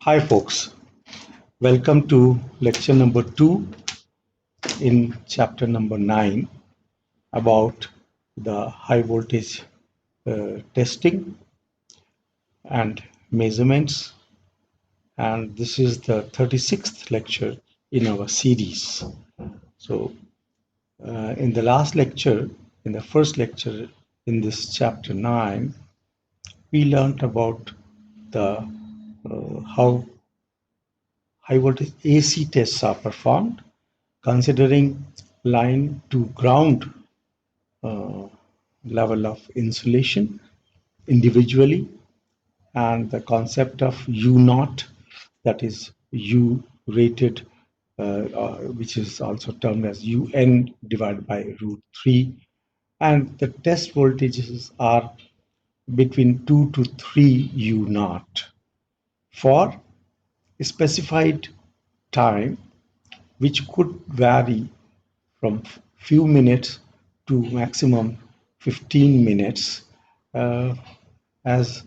Hi folks, welcome to lecture number 2 in chapter number 9 about the high voltage testing and measurements, and this is the 36th lecture in our series. So in the last lecture, in the first lecture in this chapter 9, we learned about the how high voltage AC tests are performed, considering line to ground uh, level of insulation individually, and the concept of U naught, that is U rated, which is also termed as UN divided by root 3, and the test voltages are between 2 to 3 U naught for a specified time, which could vary from few minutes to maximum 15 minutes, uh, as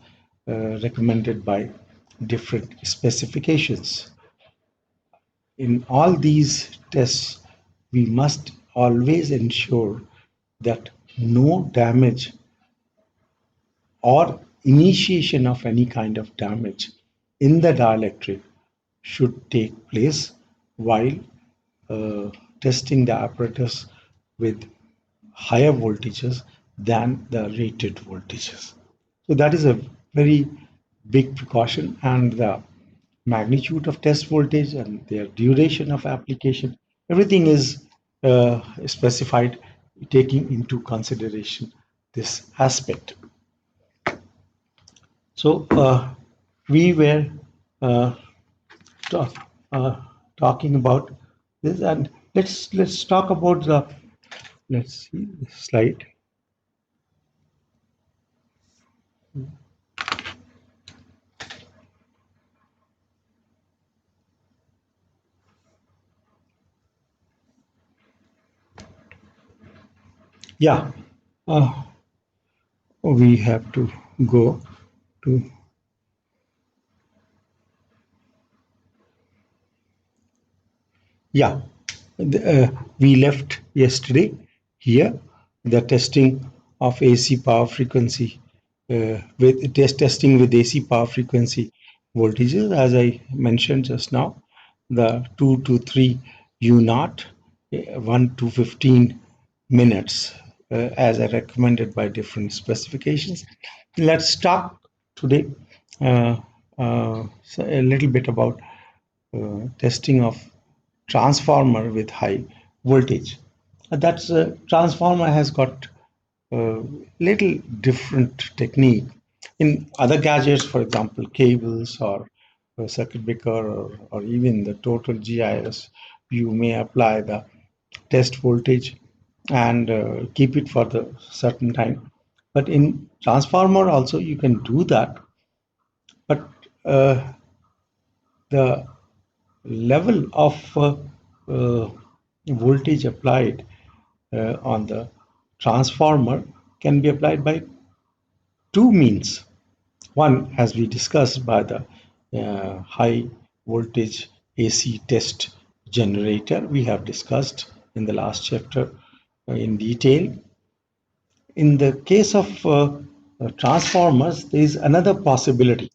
recommended by different specifications. In all these tests, we must always ensure that no damage or initiation of any kind of damage in the dielectric should take place while testing the apparatus with higher voltages than the rated voltages. So that is a very big precaution, and the magnitude of test voltage and their duration of application, everything is specified taking into consideration this aspect. So we were uh, talk, talking about this, and let's talk about the, let's see the slide. Yeah, uh, we have to go to, yeah, we left yesterday here the testing of AC power frequency, with testing with AC power frequency voltages, as I mentioned just now, the 2 to 3 U naught, 1 to 15 minutes, as I recommended by different specifications. Let's talk today a little bit about testing of transformer with high voltage. That's transformer has got a little different technique. In other gadgets, for example, cables or circuit breaker, or even the total GIS, you may apply the test voltage and keep it for the certain time. But in transformer also you can do that, but the level of uh, voltage applied on the transformer can be applied by two means. One, as we discussed, by the high voltage AC test generator, we have discussed in the last chapter in detail. In the case of transformers, there is another possibility.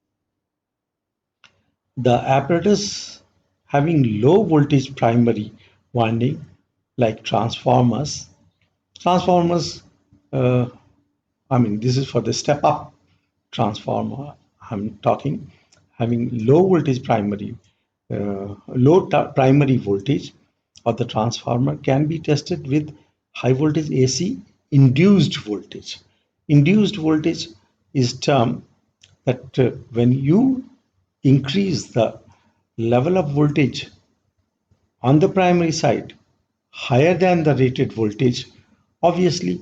The apparatus having low voltage primary winding, like transformers, uh, I mean, this is for the step up transformer I'm talking, having low voltage primary, primary voltage of the transformer can be tested with high voltage AC induced voltage. Induced voltage is term that when you increase the level of voltage on the primary side higher than the rated voltage, obviously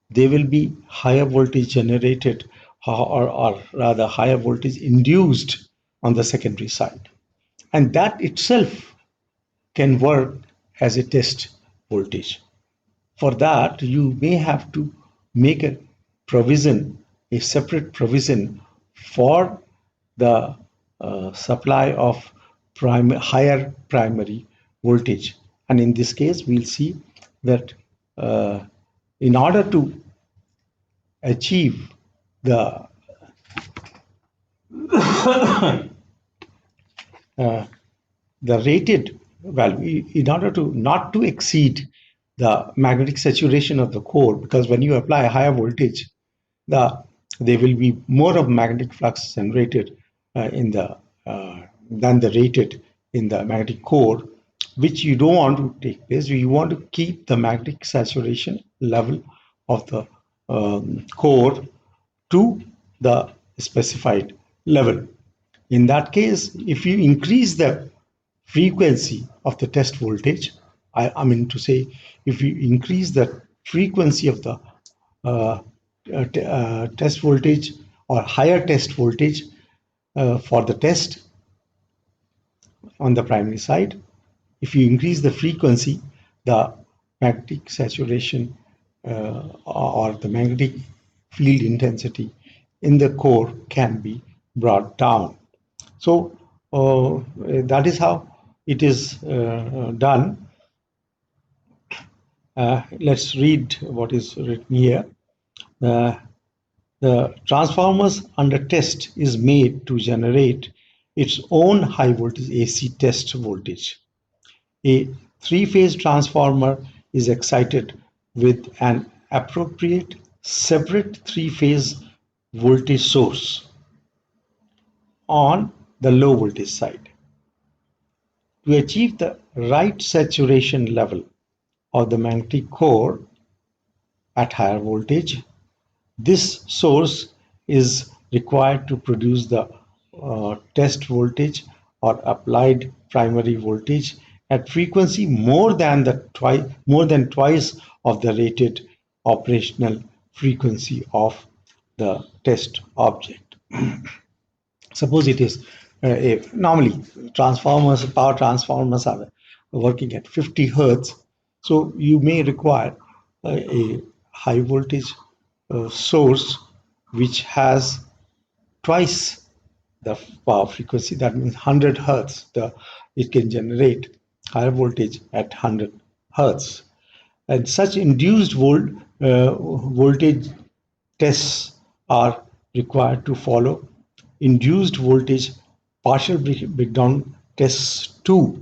there will be higher voltage generated, or rather higher voltage induced on the secondary side. And that itself can work as a test voltage. For that, you may have to make a separate provision for the supply of higher primary voltage. And in this case, we'll see that in order to achieve the the rated value, in order to not to exceed the magnetic saturation of the core, because when you apply a higher voltage, there will be more of magnetic flux generated in the than the rated in the magnetic core, which you don't want to take place. You want to keep the magnetic saturation level of the core to the specified level. In that case, if you increase the frequency of the test voltage, I mean to say, if you increase the frequency of the test voltage or higher test voltage for the test on the primary side, if you increase the frequency, the magnetic saturation or the magnetic field intensity in the core can be brought down. So that is how it is done. Let's read what is written here. The transformers under test is made to generate its own high voltage AC test voltage. A three-phase transformer is excited with an appropriate separate three-phase voltage source on the low voltage side. To achieve the right saturation level of the magnetic core at higher voltage, this source is required to produce the test voltage or applied primary voltage at frequency more than twice of the rated operational frequency of the test object. Suppose it is normally power transformers are working at 50 hertz, so you may require a high voltage source which has twice the power frequency. That means 100 hertz. It can generate higher voltage at 100 hertz, and such induced voltage tests are required to follow induced voltage partial breakdown tests too.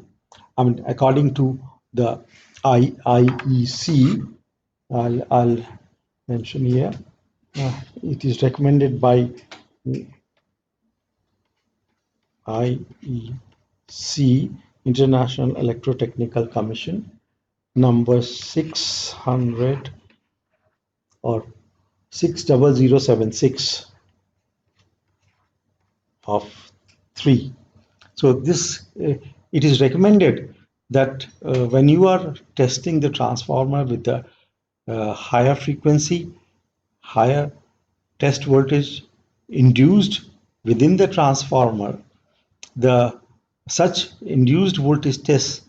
I mean, according to the IIEC, I'll mention here, it is recommended by IEC, International Electrotechnical Commission, number 600 or 60076 of 3. So this it is recommended that when you are testing the transformer with the higher frequency, higher test voltage induced within the transformer, such induced voltage tests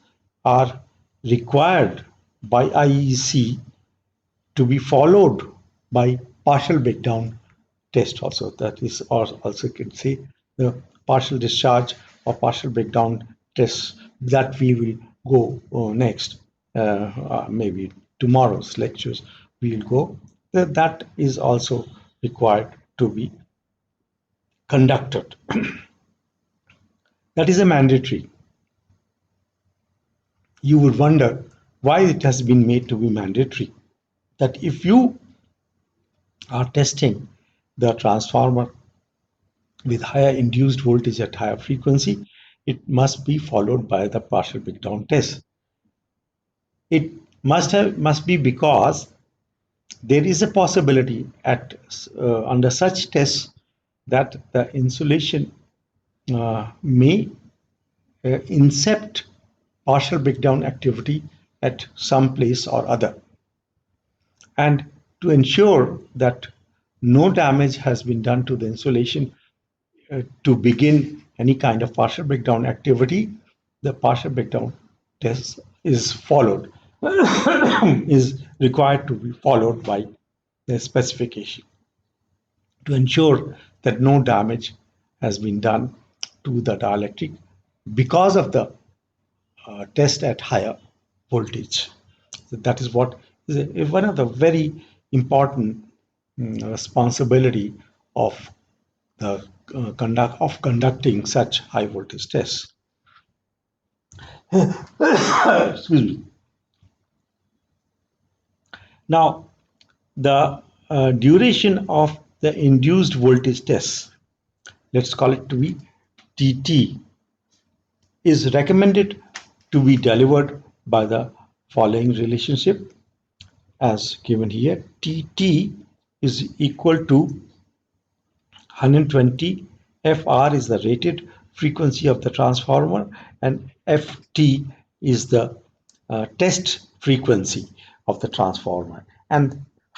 are required by IEC to be followed by partial breakdown test also. That is also can say the partial discharge or partial breakdown tests that we will go next. Maybe tomorrow's lectures we will go. That is also required to be conducted. That is a mandatory. You would wonder why it has been made to be mandatory. That if you are testing the transformer with higher induced voltage at higher frequency, it must be followed by the partial breakdown test. It must be because there is a possibility under such tests that the insulation may incept partial breakdown activity at some place or other. And to ensure that no damage has been done to the insulation to begin any kind of partial breakdown activity, the partial breakdown test is followed, is required to be followed by the specification to ensure that no damage has been done to the dielectric because of the test at higher voltage. So that is what is one of the very important responsibility of the conducting such high voltage tests. Excuse me. Now, the duration of the induced voltage test, let's call it to be TT, is recommended to be delivered by the following relationship as given here. TT is equal to 120. FR is the rated frequency of the transformer, and FT is the test frequency of the transformer. And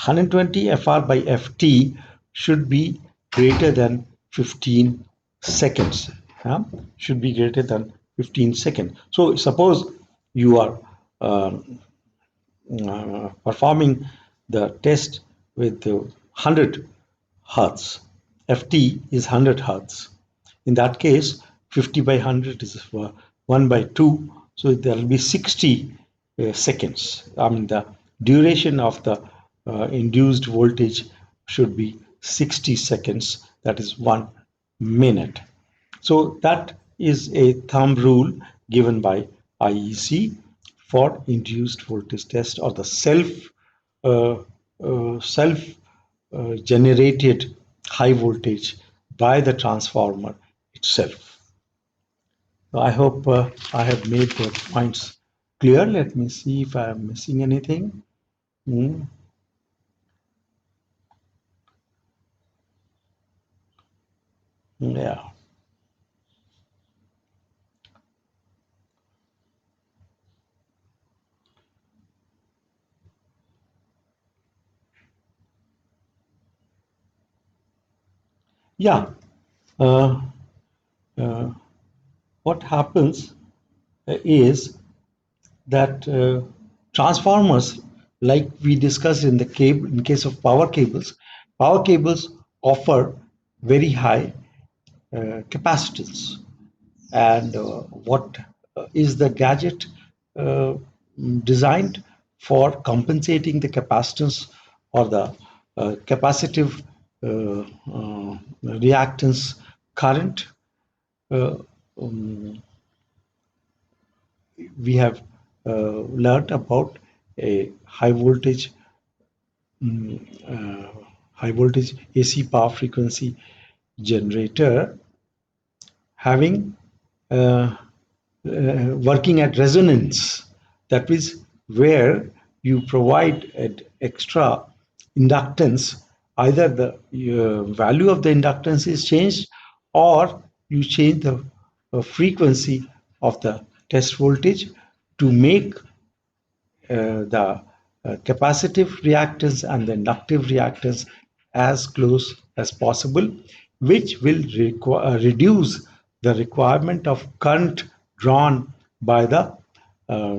120 FR by FT should be greater than 15 seconds. Should be greater than 15 seconds. So suppose you are performing the test with 100 hertz. FT is 100 hertz. In that case, 50 by 100 is 1 by 2. So there will be 60 seconds. I mean, the duration of the induced voltage should be 60 seconds. That is 1 minute. So that is a thumb rule given by IEC for induced voltage test, or the self generated high voltage by the transformer itself. So I hope I have made the points clear. Let me see if I am missing anything. Yeah. Yeah. Uh, what happens is that transformers, like we discussed in the cable, in case of power cables offer very high capacitance. And what is the gadget uh, designed for compensating the capacitance or the capacitive reactance current? Uh, um, we have learned about a high voltage AC power frequency generator having working at resonance. That is where you provide an extra inductance. Either the value of the inductance is changed, or you change the frequency of the test voltage to make the capacitive reactance and the inductive reactance as close as possible, which will reduce the requirement of current drawn by the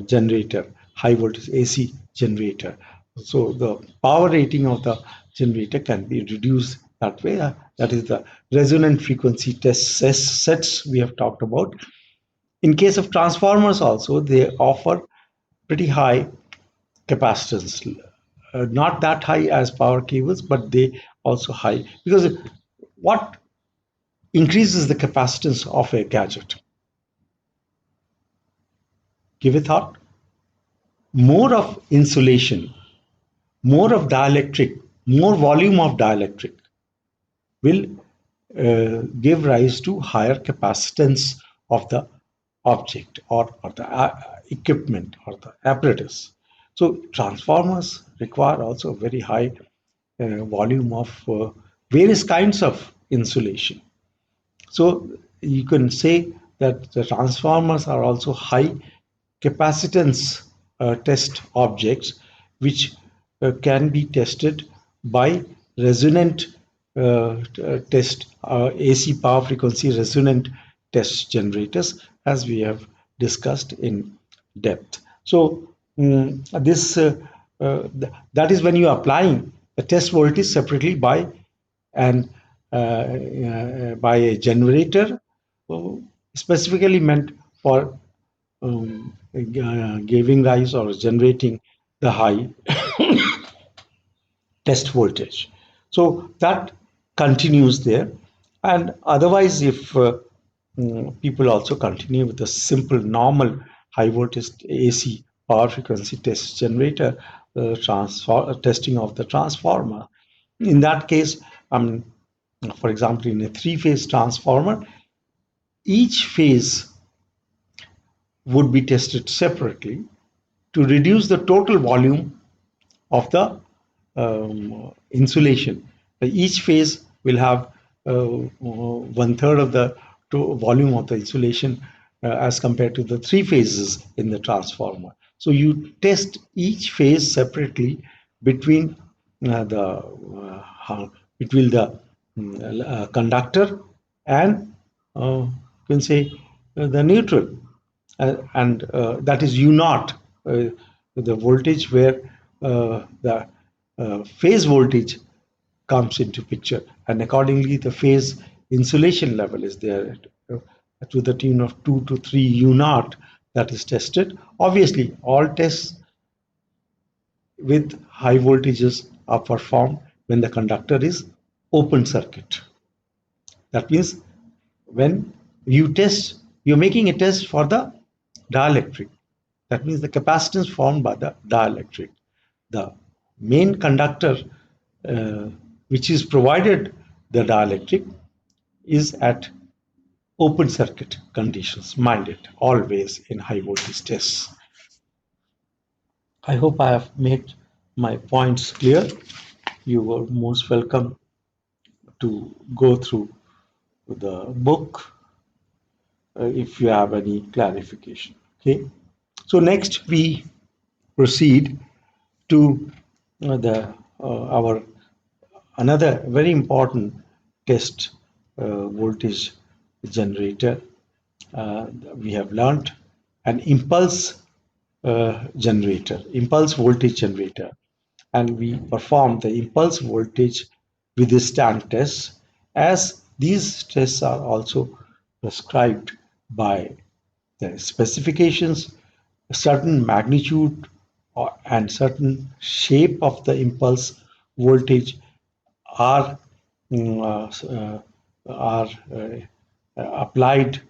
generator, high voltage AC generator. So the power rating of the generator can be reduced that way. That is the resonant frequency test sets we have talked about. In case of transformers also, they offer pretty high capacitance, not that high as power cables, but they also high, because what increases the capacitance of a gadget? Give it thought. More of insulation, more of dielectric, more volume of dielectric will give rise to higher capacitance of the object, or the equipment, or the apparatus. So transformers require also very high volume of various kinds of insulation. So you can say that the transformers are also high capacitance test objects, which can be tested by resonant test, AC power frequency resonant test generators, as we have discussed in depth. So this that is when you are applying the test voltage separately by and by a generator uh, specifically meant for giving rise or generating the high test voltage. So that continues there. And otherwise, if people also continue with the simple, normal high voltage AC power frequency test generator testing of the transformer, in that case, for example, in a three-phase transformer, each phase would be tested separately to reduce the total volume of the insulation. Each phase will have one third of the volume of the insulation as compared to the three phases in the transformer. So you test each phase separately between between the conductor and you can say the neutral, and that is U naught, the voltage where the phase voltage comes into picture, and accordingly the phase insulation level is there to the tune of 2 to 3 U naught that is tested. Obviously, all tests with high voltages are performed when the conductor is open circuit. That means when you test, you're making a test for the dielectric. That means the capacitance formed by the dielectric. The main conductor uh, which is provided the dielectric is at open circuit conditions. Mind it, always in high voltage tests. I hope I have made my points clear. You are most welcome to go through the book if you have any clarification. Okay. So next we proceed to the our another very important test voltage generator. We have learned an impulse voltage generator, and we perform the impulse voltage withstand tests, as these tests are also prescribed by the specifications. A certain magnitude and certain shape of the impulse voltage are are applied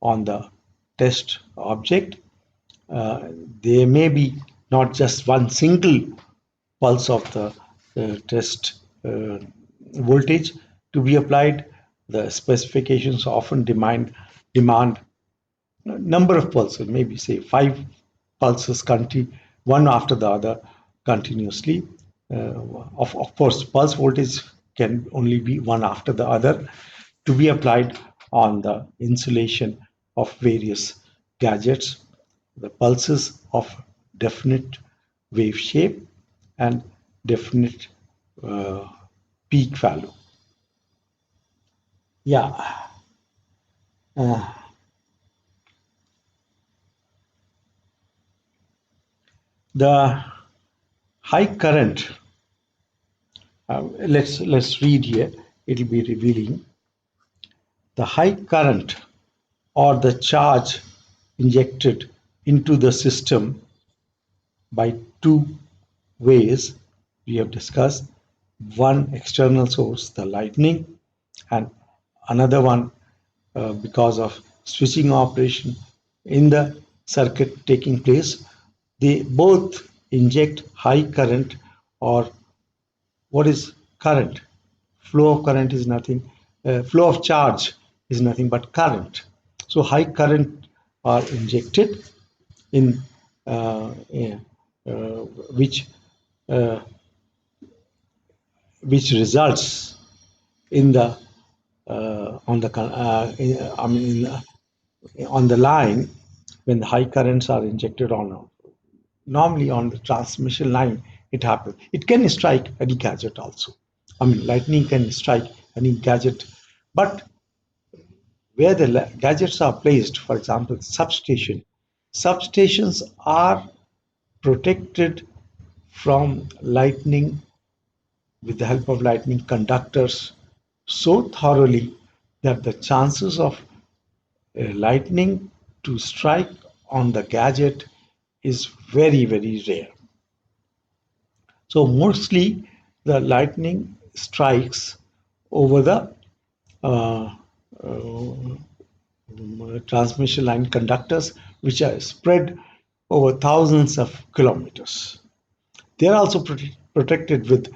on the test object. Uh, there may be not just one single pulse of the test voltage to be applied. The specifications often demand number of pulses, maybe say 5 pulses, one after the other continuously. Of course, pulse voltage can only be one after the other to be applied on the insulation of various gadgets. The pulses of definite wave shape and definite uh, peak value. Yeah, uh, the high current. Let's read here. It'll be revealing the high current or the charge injected into the system by two ways we have discussed. One external source, the lightning, and another one because of switching operation in the circuit taking place. They both inject high current, or what is current? Flow of current is nothing, flow of charge is nothing but current. So high current are injected in yeah, which uh, which results in the on the I mean on the line when the high currents are injected on normally on the transmission line. It happens, it can strike any gadget also. I mean, lightning can strike any gadget, but where the gadgets are placed, for example substations are protected from lightning with the help of lightning conductors so thoroughly that the chances of lightning to strike on the gadget is very, very rare. So mostly the lightning strikes over the uh, transmission line conductors, which are spread over thousands of kilometers. They are also protected with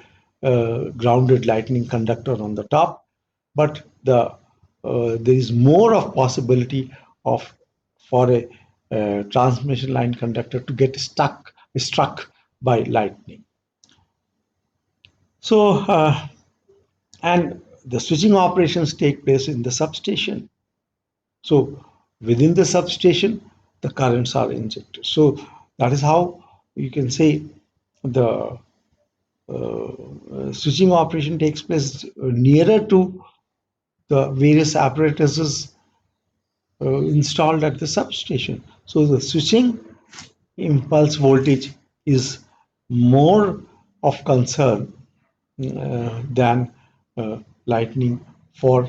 grounded lightning conductor on the top, but there is more of possibility of for a transmission line conductor to get struck by lightning. So, and the switching operations take place in the substation. So, within the substation, the currents are injected. So, that is how you can say the switching operation takes place nearer to the various apparatuses installed at the substation. So the switching impulse voltage is more of concern than lightning for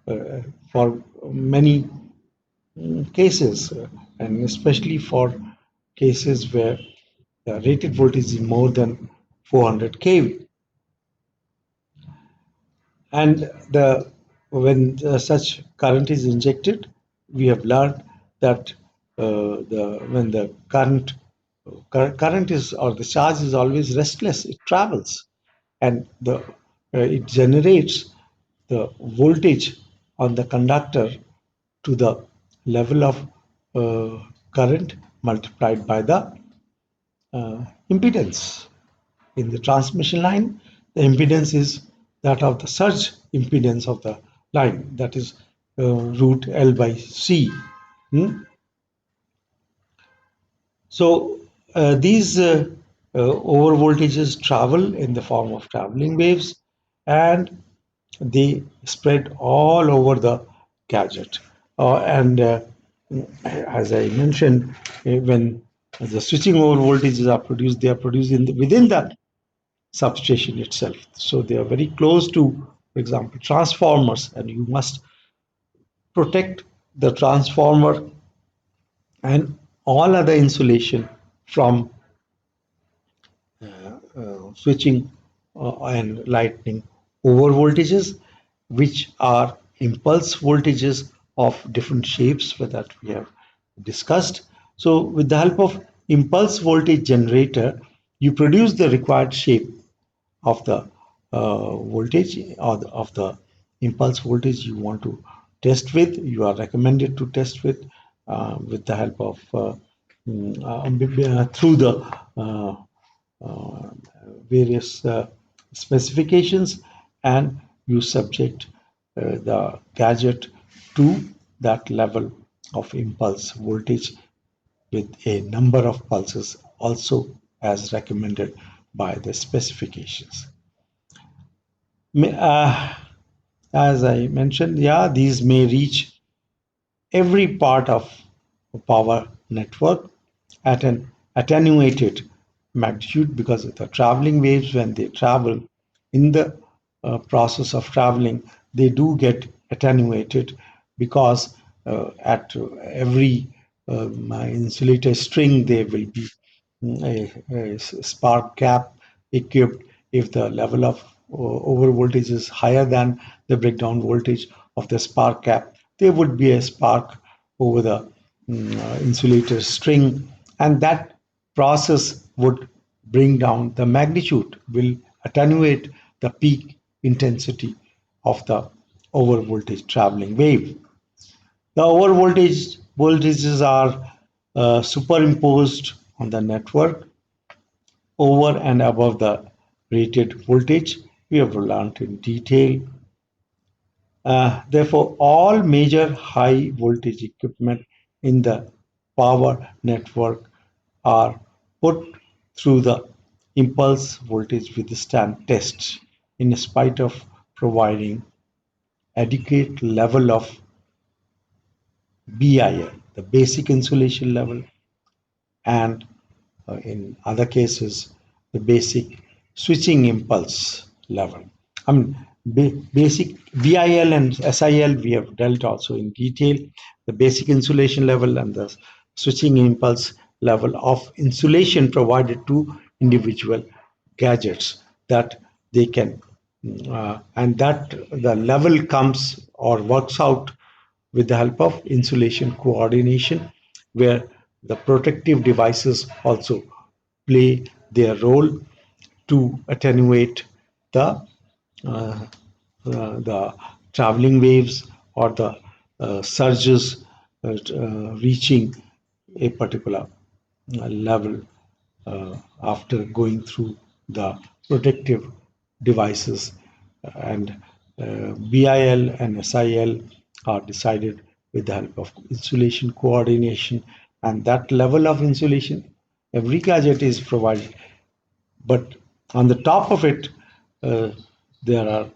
uh, for many cases, and especially for cases where the rated voltage is more than 400 kV. And the when such current is injected, we have learned that the when the current is or the charge is always restless, it travels, and the it generates the voltage on the conductor to the level of current multiplied by the impedance. In the transmission line, the impedance is that of the surge impedance of the line, that is root L by C. Hmm? So these over voltages travel in the form of traveling waves, and they spread all over the gadget. And as I mentioned, when the switching over voltages are produced, they are produced within the substation itself. So they are very close to, for example, transformers, and you must protect the transformer and all other insulation from switching and lightning over voltages, which are impulse voltages of different shapes that we have discussed. So with the help of impulse voltage generator, you produce the required shape of the voltage or of the impulse voltage you want to test with. You are recommended to test with the help of through the uh, uh, various specifications, and you subject the gadget to that level of impulse voltage with a number of pulses also as recommended by the specifications. As I mentioned, yeah, these may reach every part of a power network at an attenuated magnitude, because of the traveling waves, when they travel in the process of traveling, they do get attenuated, because at every insulator string there will be a spark gap equipped. If the level of over voltage is higher than the breakdown voltage of the spark gap, there would be a spark over the insulator string, and that process would bring down the magnitude, will attenuate the peak intensity of the over voltage traveling wave. The over voltages are superimposed on the network over and above the rated voltage. We have learned in detail. Therefore, all major high voltage equipment in the power network are put through the impulse voltage withstand test, in spite of providing adequate level of BIL, the basic insulation level, and in other cases, the basic switching impulse level. I mean, basic BIL and SIL we have dealt also in detail, the basic insulation level and the switching impulse level of insulation provided to individual gadgets that they can, and that the level comes or works out with the help of insulation coordination, where the protective devices also play their role to attenuate the the traveling waves or the surges reaching a particular level after going through the protective devices, and BIL and SIL are decided with the help of insulation coordination, and that level of insulation every gadget is provided, but on the top of it, uh, there are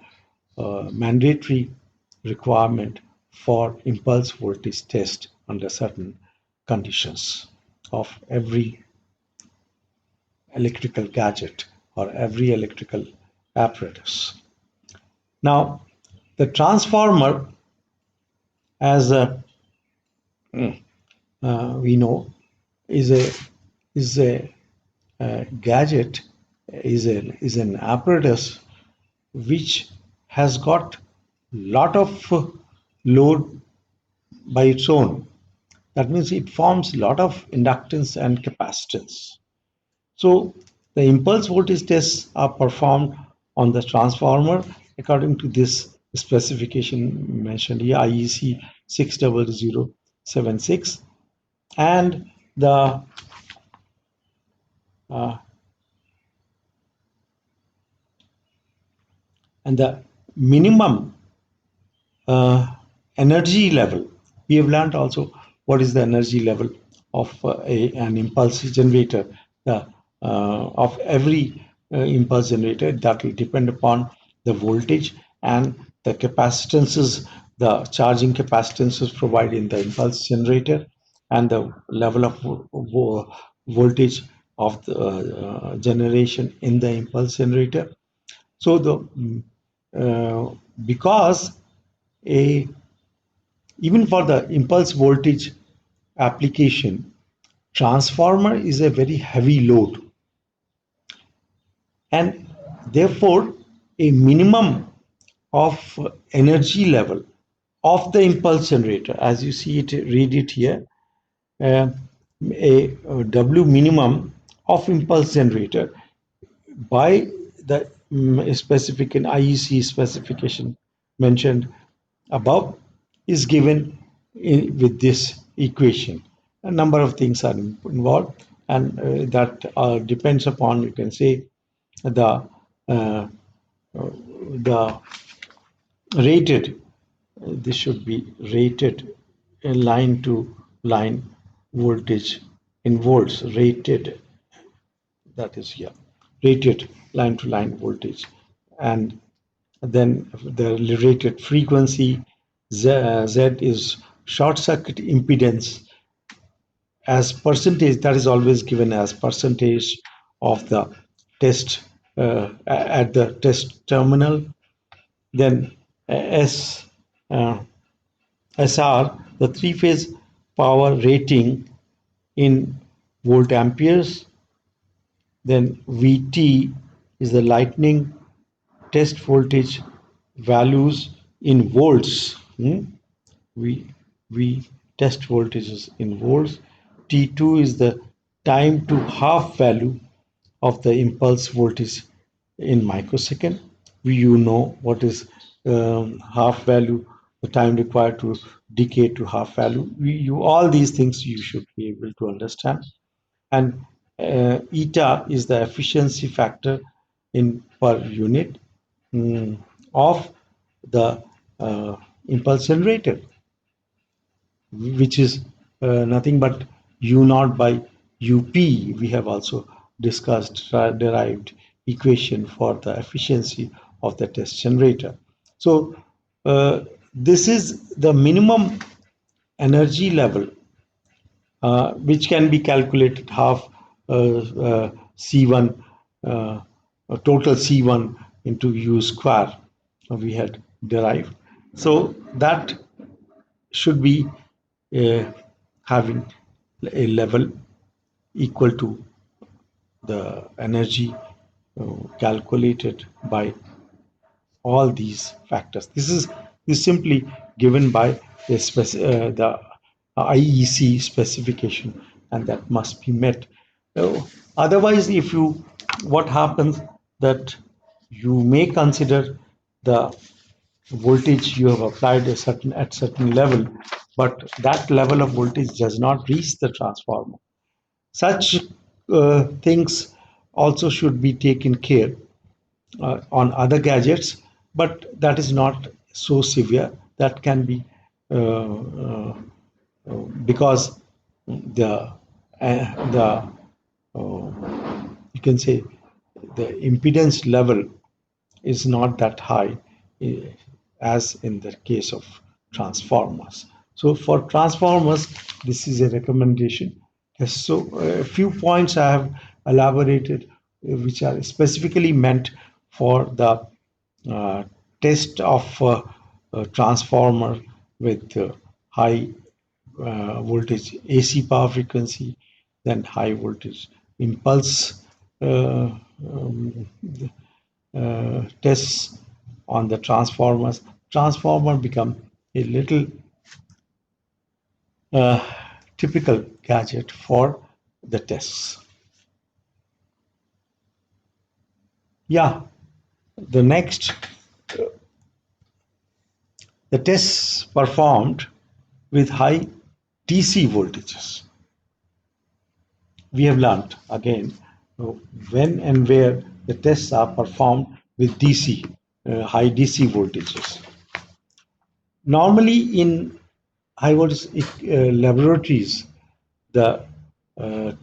mandatory requirement for impulse voltage test under certain conditions of every electrical gadget or every electrical apparatus. Now, the transformer, as we know, is a is a gadget, is an apparatus which has got lot of load by its own. That means it forms a lot of inductance and capacitance. So the impulse voltage tests are performed on the transformer according to this specification mentioned here, IEC 60076, and the uh, minimum uh, energy level. We have learned also what is the energy level of an impulse generator, of every impulse generator. That will depend upon the voltage and the capacitances, the charging capacitances provided in the impulse generator, and the level of voltage of the generation in the impulse generator. So because a even for the impulse voltage application, transformer is a very heavy load, and therefore a minimum of energy level of the impulse generator, as you see it, read it here, uh, a W minimum of impulse generator by the specific in IEC specification mentioned above is given with this equation. A number of things are involved, and that depends upon, you can say, the uh, the rated. This should be rated line to line voltage in volts. Rated, that is here, rated line to line voltage, and then the rated frequency. Z is short circuit impedance as percentage, that is always given as percentage of the test at the test terminal. Then S SR, the three phase power rating in volt amperes. Then VT is the lightning test voltage values in volts. We we test voltages in volts. T2 is the time to half value of the impulse voltage in microsecond. You know what is half value, the time required to decay to half value. You all these things you should be able to understand. And eta is the efficiency factor in per unit of the impulse generator, which is nothing but U naught by UP. We have also discussed derived equation for the efficiency of the test generator. So this is the minimum energy level which can be calculated half C1 total C1 into U square we had derived. So that should be uh, having a level equal to the energy calculated by all these factors. This is simply given by the IEC specification, and that must be met. Otherwise, if you what happens that you may consider the voltage you have applied at certain level, but that level of voltage does not reach the transformer. Such things also should be taken care on other gadgets, but that is not so severe. That can be because the you can say the impedance level is not that high eh, as in the case of transformers. So for transformers, this is a recommendation. Yes, so a few points I have elaborated, which are specifically meant for the uh, test of transformer with high voltage AC power frequency, then high voltage impulse uh, um, tests on the transformers. Transformer become a little uh, typical gadget for the tests. Yeah, the next, the tests performed with high DC voltages. We have learned again when and where the tests are performed with DC, high DC voltages. Normally, in high voltage laboratories, the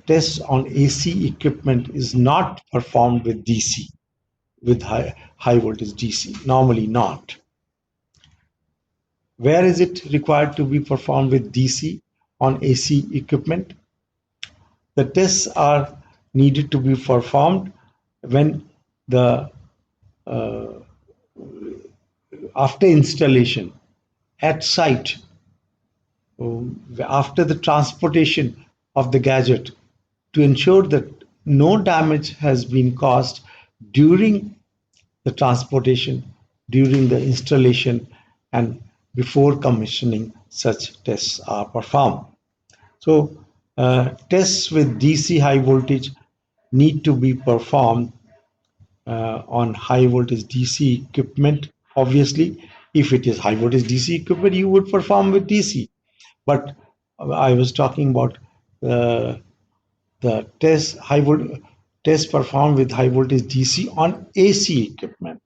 tests on AC equipment is not performed with DC, with high voltage DC. Normally, not. Where is it required to be performed with DC on AC equipment? The tests are needed to be performed when the after installation at site, after the transportation of the gadget, to ensure that no damage has been caused during the transportation, during the installation, and before commissioning. Such tests are performed. So tests with DC high voltage need to be performed on high voltage DC equipment. Obviously, if it is high voltage DC equipment, you would perform with DC. But I was talking about uh, the test performed with high voltage DC on AC equipment.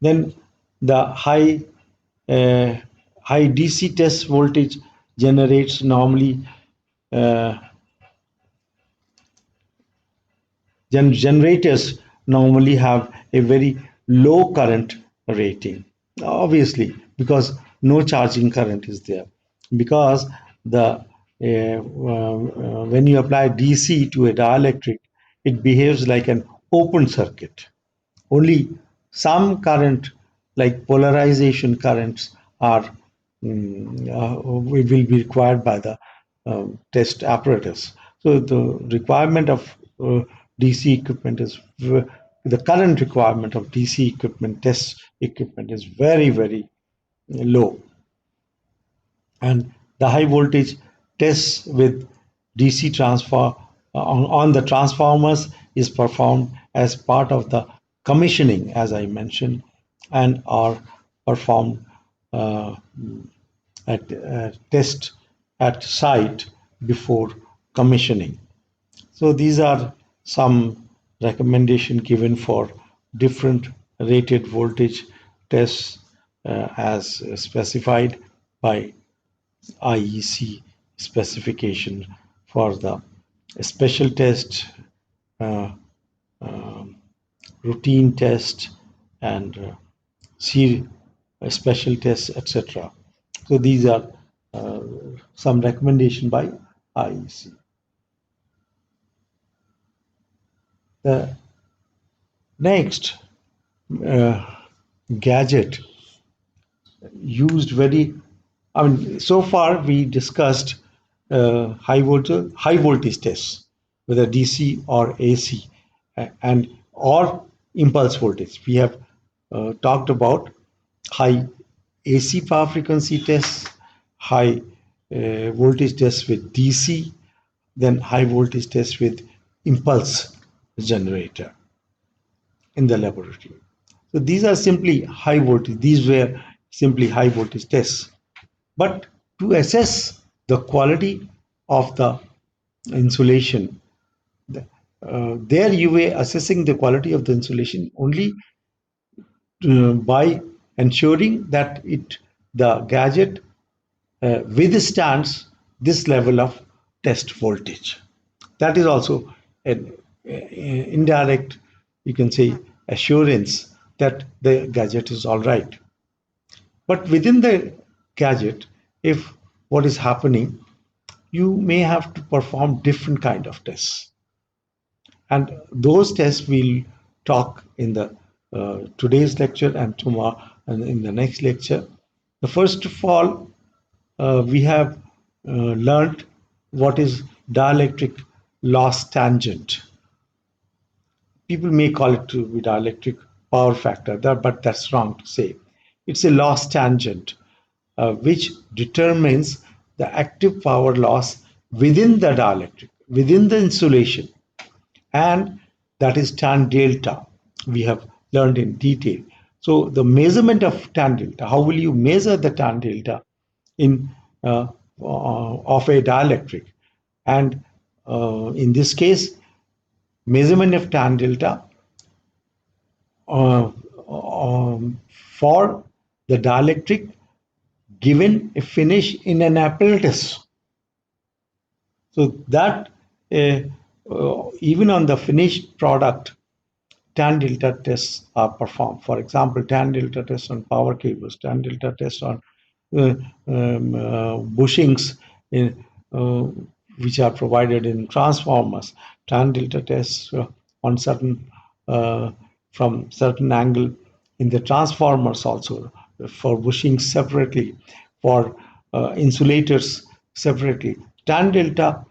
Then the uh, high DC test voltage generates normally uh, generators normally have a very low current rating, obviously, because no charging current is there. Because when you apply DC to a dielectric, it behaves like an open circuit. Only some current, like polarization currents, are will be required by the test apparatus. So the requirement of DC equipment is the current requirement of DC equipment, test equipment, is very, very low. And the high voltage tests with DC transfer on the transformers is performed as part of the commissioning, as I mentioned, and are performed uh, at test at site before commissioning. So these are some recommendation given for different rated voltage tests as specified by IEC specification for the special test, uh, routine test, and special tests, etc. So these are uh, some recommendation by IEC. The next, uh, gadget used very, I mean, so far we discussed high voltage tests, whether DC or AC, and or impulse voltage. We have talked about high AC power frequency tests, high voltage tests with DC, then high voltage tests with impulse generator in the laboratory. So these are simply high voltage. These were simply high voltage tests. But to assess the quality of the insulation, there you were assessing the quality of the insulation only by ensuring that the gadget withstands this level of test voltage. That is also an indirect, you can say, assurance that the gadget is all right. But within the gadget, if what is happening, you may have to perform different kind of tests, and those tests we'll talk in the today's lecture and tomorrow and in the next lecture. The first of all, we have learned what is dielectric loss tangent. People may call it to be dielectric power factor, but that's wrong to say. It's a loss tangent which determines the active power loss within the dielectric, within the insulation, and that is tan delta. We have learned in detail. So the measurement of tan delta, how will you measure the tan delta in of a dielectric? And in this case, measurement of tan delta uh, for the dielectric given a finish in an apparatus. So that even on the finished product, tan delta tests are performed. For example, tan delta tests on power cables, tan delta tests on bushings in, which are provided in transformers, tan delta tests on certain from certain angle in the transformers also, for bushings separately, for insulators separately. Tan delta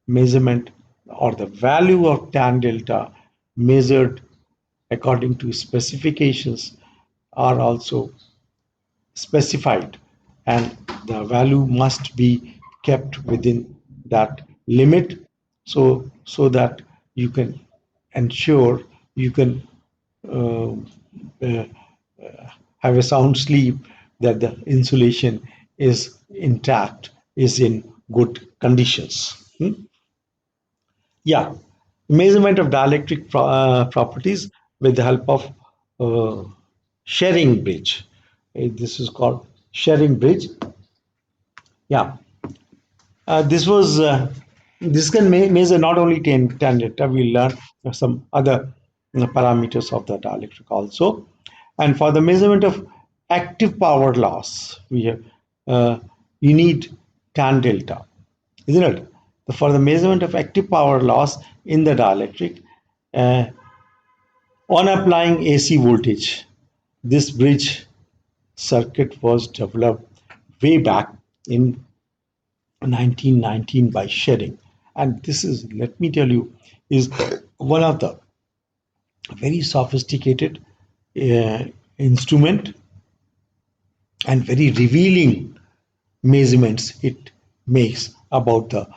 measurement or the value of tan delta measured according to specifications are also specified, and the value must be kept within that limit, so that you can ensure you can uh, uh, have a sound sleep, that the insulation is intact, is in good conditions. Yeah, measurement of dielectric properties with the help of uh, sharing bridge. This is called sharing bridge. Yeah, this was this can measure not only tan delta. We learn some other parameters of the dielectric also. And for the measurement of active power loss, we have you need tan delta, isn't it? For the measurement of active power loss in the dielectric, uh, on applying AC voltage, this bridge circuit was developed way back in 1919 by Shedding. And this is, let me tell you, is one of the very sophisticated uh, instrument and very revealing measurements it makes about the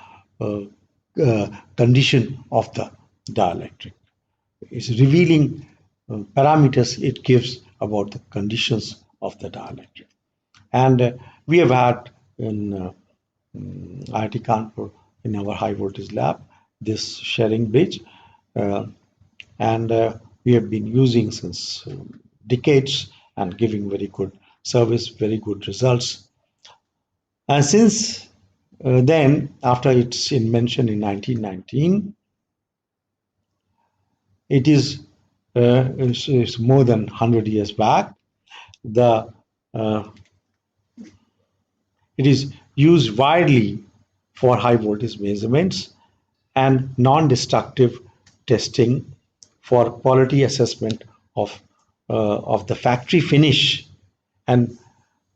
condition of the dielectric. It's revealing parameters it gives about the conditions of the dielectric. And we have had in IIT Kanpur in our high voltage lab this sharing bridge, uh, and we have been using since decades and giving very good service, very good results. And since then, after its invention in 1919, it is it's more than 100 years back. The It is used widely for high voltage measurements and non-destructive testing for quality assessment of the factory finish and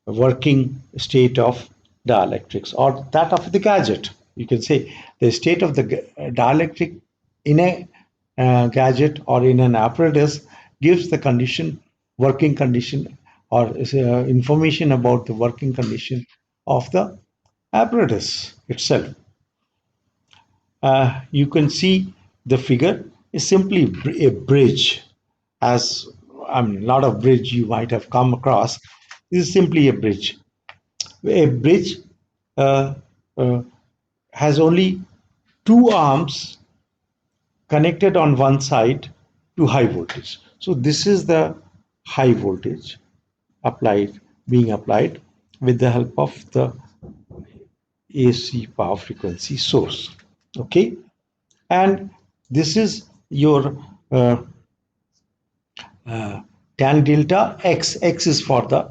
working state of dielectrics, or that of the gadget. You can say the state of the dielectric in a gadget or in an apparatus gives the condition, working condition, or information about the working condition of the apparatus itself. You can see the figure is simply a bridge, as I mean, a lot of bridge you might have come across. This is simply a bridge. A bridge uh, uh, has only two arms connected on one side to high voltage. So this is the high voltage being applied with the help of the AC power frequency source. Okay, and this is your tan delta x. X is for the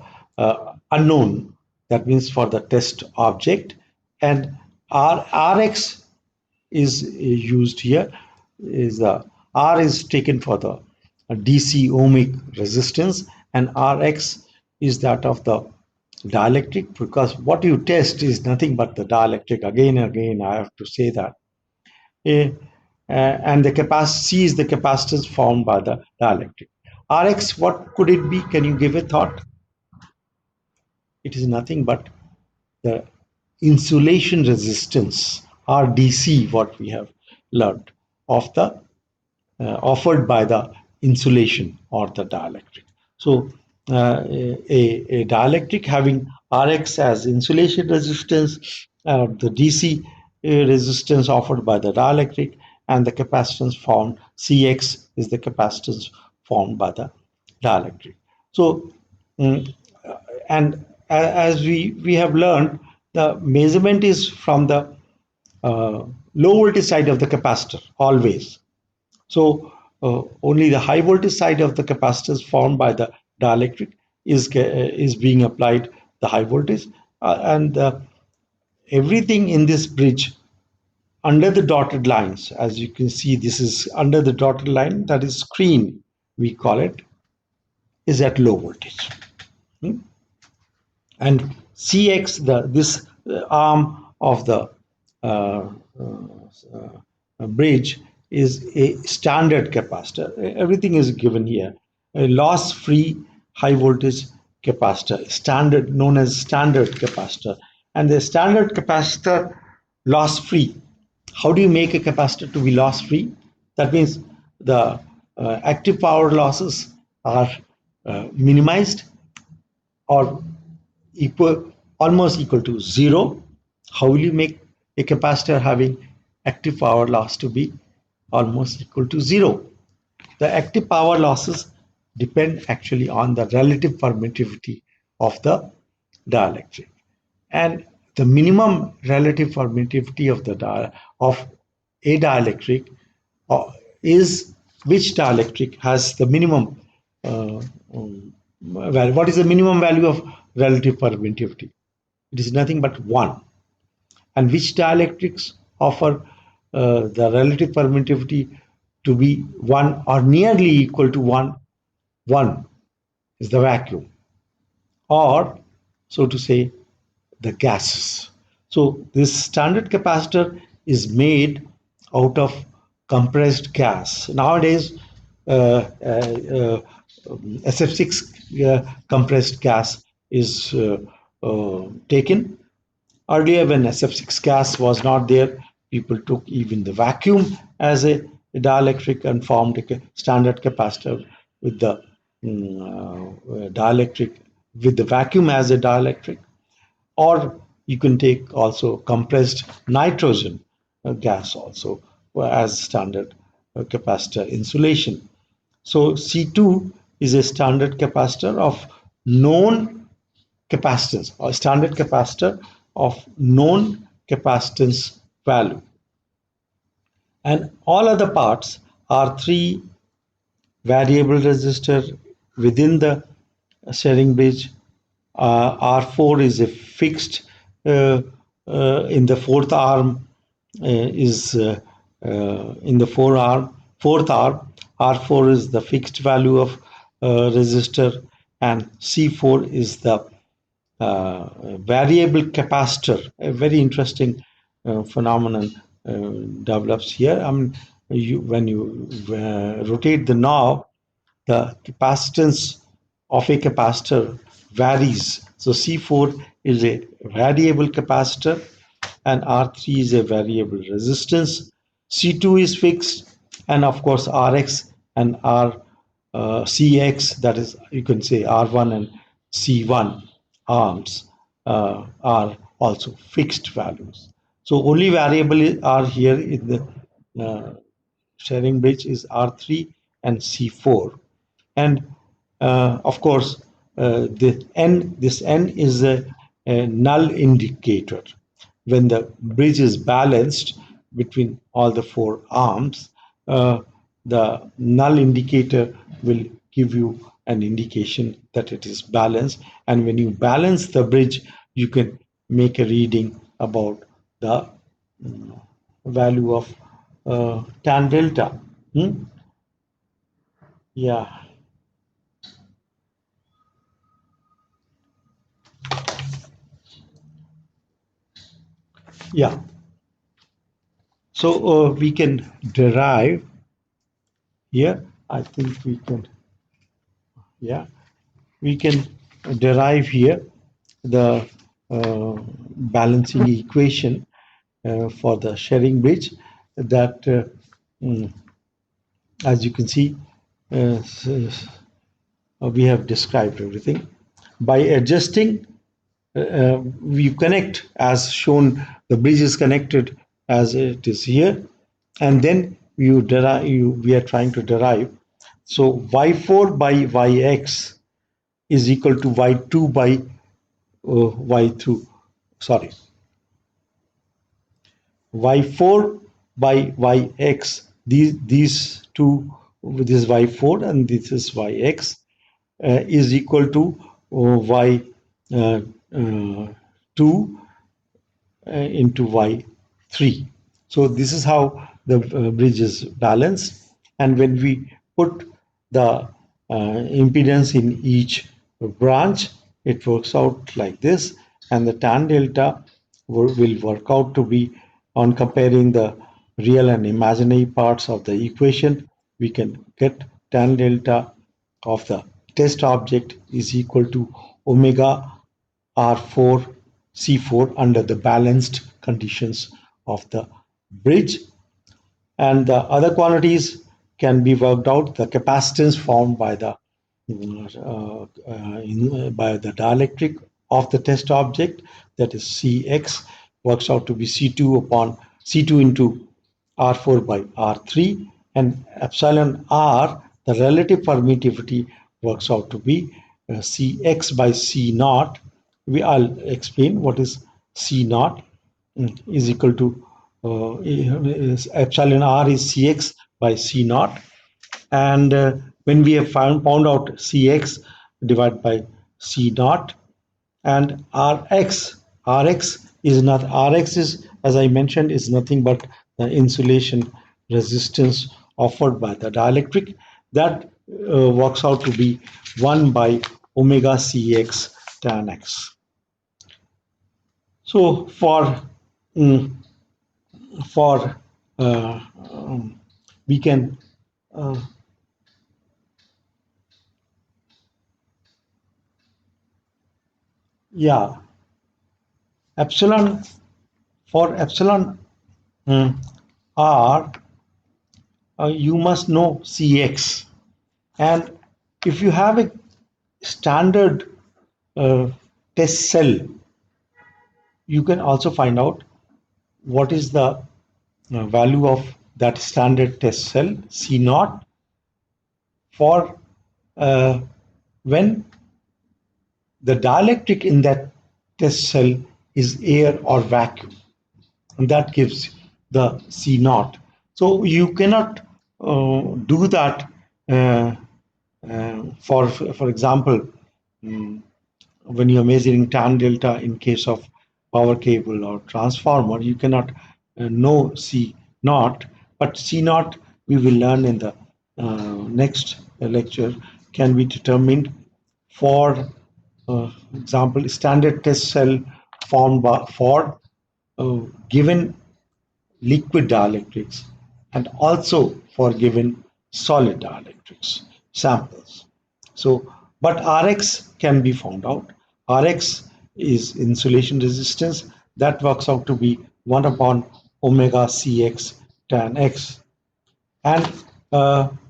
unknown, that means for the test object, and rx is used here. Is the R is taken for the DC ohmic resistance, and Rx is that of the dielectric, because what you test is nothing but the dielectric. Again and again I have to say that. Eh, and the capacity C is the capacitance formed by the dielectric. Rx, what could it be? Can you give a thought? It is nothing but the insulation resistance, RDC, what we have learned, of the offered by the insulation or the dielectric. So a dielectric having Rx as insulation resistance, the DC resistance offered by the dielectric, and the capacitance formed Cx is the capacitance formed by the dielectric. So and as we have learned, the measurement is from the low voltage side of the capacitor always. So only the high voltage side of the capacitors formed by the dielectric is being applied the high voltage, and everything in this bridge under the dotted lines, as you can see, this is under the dotted line, that is screen, we call it, is at low voltage. And Cx, this arm of the uh, bridge, is a standard capacitor. Everything is given here. A loss-free high voltage capacitor, standard, known as standard capacitor. And the standard capacitor loss-free. How do you make a capacitor to be loss-free? That means the active power losses are minimized or equal, almost equal to zero. How will you make a capacitor having active power loss to be almost equal to zero? The active power losses depend actually on the relative permittivity of the dielectric, and the minimum relative permittivity of of a dielectric is which dielectric has the minimum value. What is the minimum value of relative permittivity? It is nothing but 1. And which dielectrics offer the relative permittivity to be 1 or nearly equal to 1? 1 is the vacuum, or so to say, the gases. So this standard capacitor is made out of compressed gas. Nowadays, SF6 compressed gas is taken. Earlier, when SF6 gas was not there, people took even the vacuum as a dielectric and formed a standard capacitor with the dielectric, with the vacuum as a dielectric. Or you can take also compressed nitrogen gas also as standard capacitor insulation. So C2 is a standard capacitor of known capacitance, or standard capacitor of known capacitance value. And all other parts are 3 variable resistor within the sharing bridge. R4 is a fixed in the fourth arm, is in the fourth arm. R4 is the fixed value of resistor, and C4 is the variable capacitor. A very interesting phenomenon develops here. When you rotate the knob, the capacitance of a capacitor varies. So C4 is a variable capacitor and R3 is a variable resistance. C2 is fixed, and of course Rx and CX, that is, you can say R1 and C1 arms are also fixed values. So only variable are here in the sharing bridge is R3 and C4. And of course, this N is a null indicator. When the bridge is balanced between all the four arms, the null indicator will give you an indication that it is balanced. And when you balance the bridge, you can make a reading about the value of tan delta. Hmm? Yeah. Yeah. So we can derive here. I think we can, yeah, we can derive here the balancing equation for the sharing bridge that, mm, as you can see, we have described everything. By adjusting, we connect as shown, the bridge is connected as it is here, and then we are trying to derive. So y4 by yx is equal to y2 by y2, sorry, y4 by yx, these two, this is y4 and this is yx, is equal to y2 into y3. So this is how the bridge is balanced. And when we put the impedance in each branch, it works out like this. And the tan delta will work out to be, on comparing the real and imaginary parts of the equation, we can get tan delta of the test object is equal to omega R4 C4 under the balanced conditions of the bridge. And the other quantities can be worked out. The capacitance formed by the by the dielectric of the test object, that is Cx, works out to be C2 upon C2 into R4 by R3, and epsilon R, the relative permittivity, works out to be Cx by C naught. I'll explain what is C naught, is equal to epsilon R is Cx by C naught. And when we have found out Cx divided by C naught, and Rx is not, Rx is, as I mentioned, is nothing but the insulation resistance offered by the dielectric, that works out to be 1 by omega Cx tan x. So mm, for we can uh, yeah, epsilon, for epsilon r, you must know Cx. And if you have a standard test cell, you can also find out what is the value of that standard test cell C naught for when the dielectric in that test cell is air or vacuum, and that gives the C naught. So you cannot do that for example, when you're measuring tan delta in case of power cable or transformer, you cannot know C naught, but C naught we will learn in the next lecture. can be determined for example, standard test cell formed for given liquid dielectrics and also for given solid dielectrics samples. So, but Rx can be found out. Rx is insulation resistance that works out to be 1 upon omega Cx tan X. And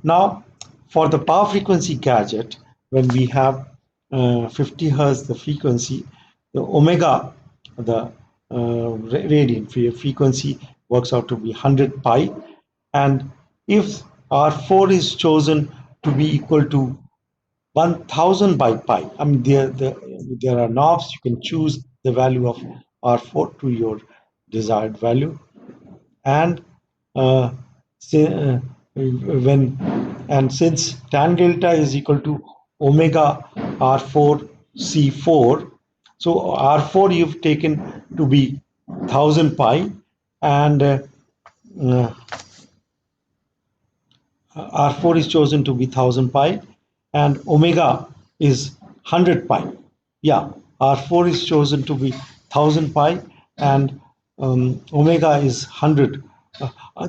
now for the power frequency gadget, when we have 50 hertz, the frequency, the omega, the radiant frequency works out to be 100 pi. And if R4 is chosen to be equal to 1000 by pi, I mean, there are knobs, you can choose the value of R4 to your desired value. And say, when and since tan delta is equal to omega r4 c4, so r4 you've taken to be 1000 pi, and uh, R4 is chosen to be 1000 pi, and omega is 100 pi. Yeah, R4 is chosen to be 1000 pi, and omega is 100.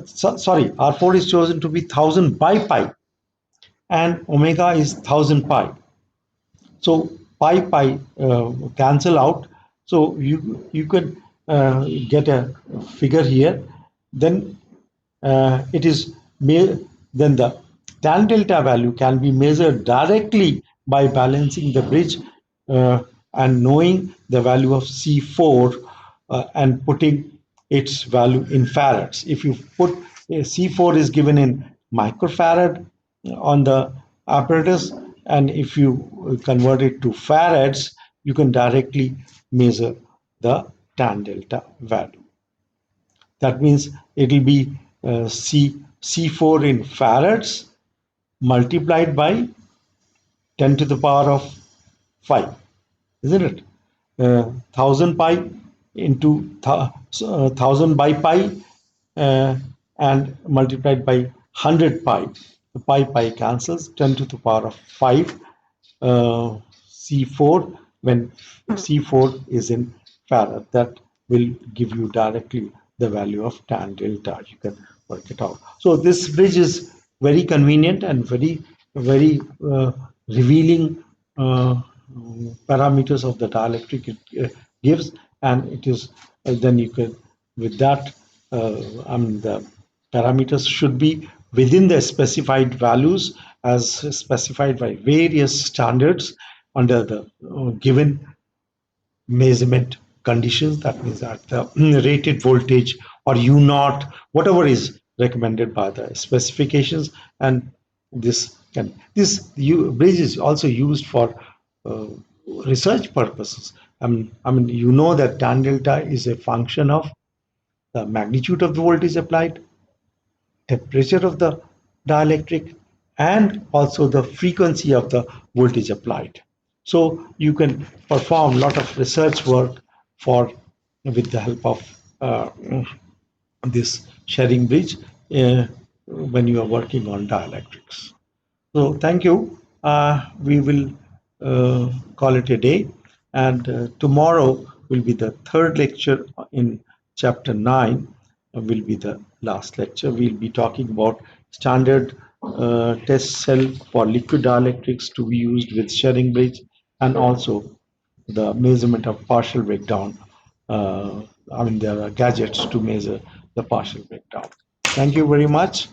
Sorry, R4 is chosen to be 1000 by pi, and omega is 1000 pi. So pi cancel out. So you can get a figure here. Then it is then the tan delta value can be measured directly by balancing the bridge and knowing the value of C4 and putting its value in farads. If you put C4 is given in microfarad on the apparatus, and if you convert it to farads, you can directly measure the tan delta value. That means it will be C4 in farads multiplied by 10 to the power of 5, isn't it? 1000 pi into 1000 by pi uh, and multiplied by 100 pi. The pi cancels, 10 to the power of 5 C4 when C4 is in farad. That will give you directly the value of tan delta. You can work it out. So this bridge is very convenient and very revealing parameters of the dielectric it gives, and it is then you can with that the parameters should be within the specified values as specified by various standards under the given measurement conditions. That means at the rated voltage or U naught, whatever is recommended by the specifications. And this bridge is also used for uh, research purposes. I mean, you know that tan delta is a function of the magnitude of the voltage applied, temperature of the dielectric, and also the frequency of the voltage applied. So you can perform a lot of research work for with the help of this sharing bridge when you are working on dielectrics. So thank you. We will call it a day, and tomorrow will be the third lecture in chapter 9. Will be the last lecture. We'll be talking about standard test cell for liquid dielectrics to be used with sharing bridge, and also the measurement of partial breakdown. I mean, there are gadgets to measure the partial breakdown. Thank you very much.